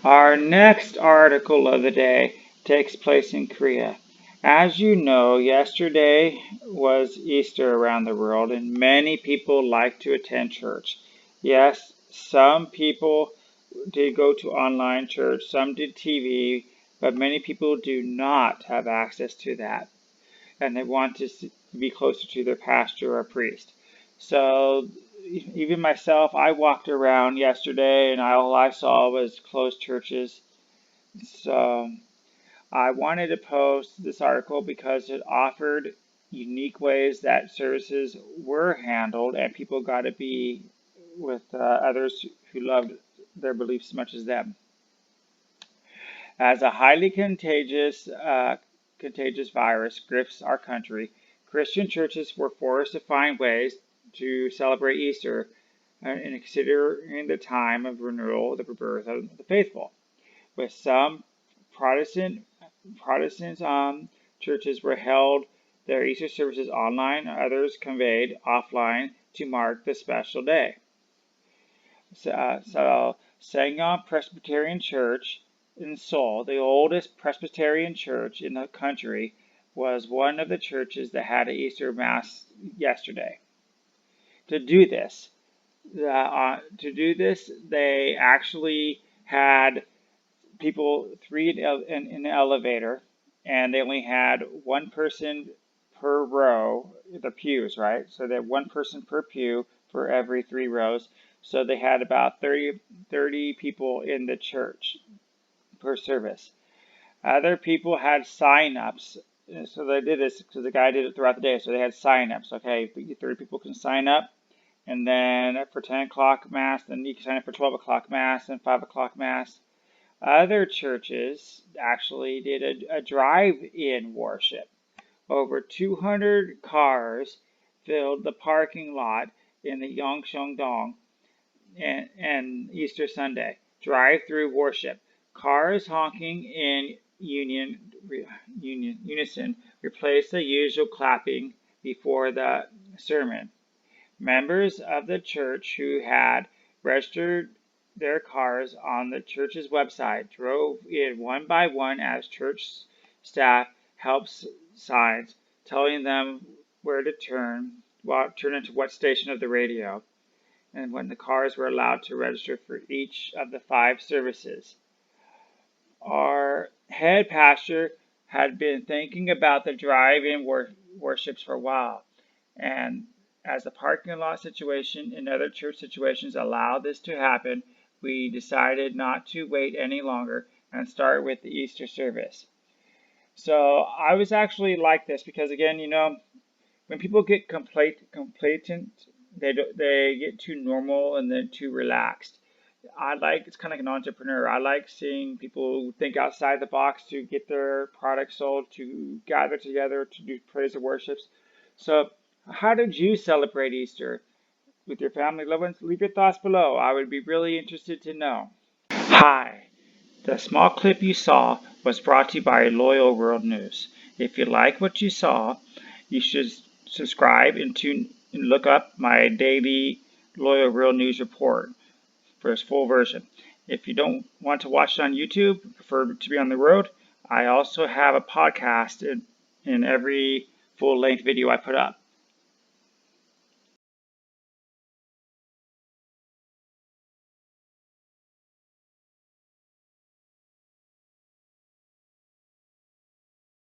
Our next article of the day takes place in Korea. As you know, yesterday was Easter around the world, and many people like to attend church. Yes, some people did go to online church, some did TV, but many people do not have access to that, and they want to be closer to their pastor or priest. So even myself, I walked around yesterday and all I saw was closed churches. So I wanted to post this article because it offered unique ways that services were handled and people got to be with others who loved their beliefs as much as them. As a highly contagious virus grips our country, Christian churches were forced to find ways to celebrate Easter and considering the time of renewal, the rebirth of the faithful. With some Protestant Protestant churches were held their Easter services online, others conveyed offline to mark the special day. So Sangam Presbyterian Church in Seoul, the oldest Presbyterian church in the country, was one of the churches that had an Easter Mass yesterday. To do this, they actually had people three in an elevator, and they only had one person per row, the pews, right? So they had one person per pew for every 3 rows. So they had about 30 people in the church per service. Other people had sign-ups. So they did this because the guy did it throughout the day. So they had sign-ups. Okay, 30 people can sign up. And then for 10 o'clock Mass, then you can sign up for 12 o'clock Mass and 5 o'clock Mass. Other churches actually did a drive-in worship. Over 200 cars filled the parking lot in the Yongshengdong and Easter Sunday. Drive-through worship. Cars honking in unison replaced the usual clapping before the sermon. Members of the church who had registered their cars on the church's website drove in one by one as church staff helped signs telling them where to turn into what station of the radio, and when the cars were allowed to register for each of the 5 services. Our head pastor had been thinking about the drive-in worships for a while, and as the parking lot situation and other church situations allow this to happen, we decided not to wait any longer and start with the Easter service. So I was actually like this because, again, when people get complacent, they get too normal and then too relaxed. It's kind of like an entrepreneur. I like seeing people think outside the box to get their products sold, to gather together, to do praise and worships. So how did you celebrate Easter with your family, loved ones? Leave your thoughts below. I would be really interested to know. Hi. The small clip you saw was brought to you by Loyal World News. If you like what you saw, you should subscribe and look up my daily Loyal World News report for its full version. If you don't want to watch it on YouTube, prefer to be on the road, I also have a podcast in every full-length video I put up.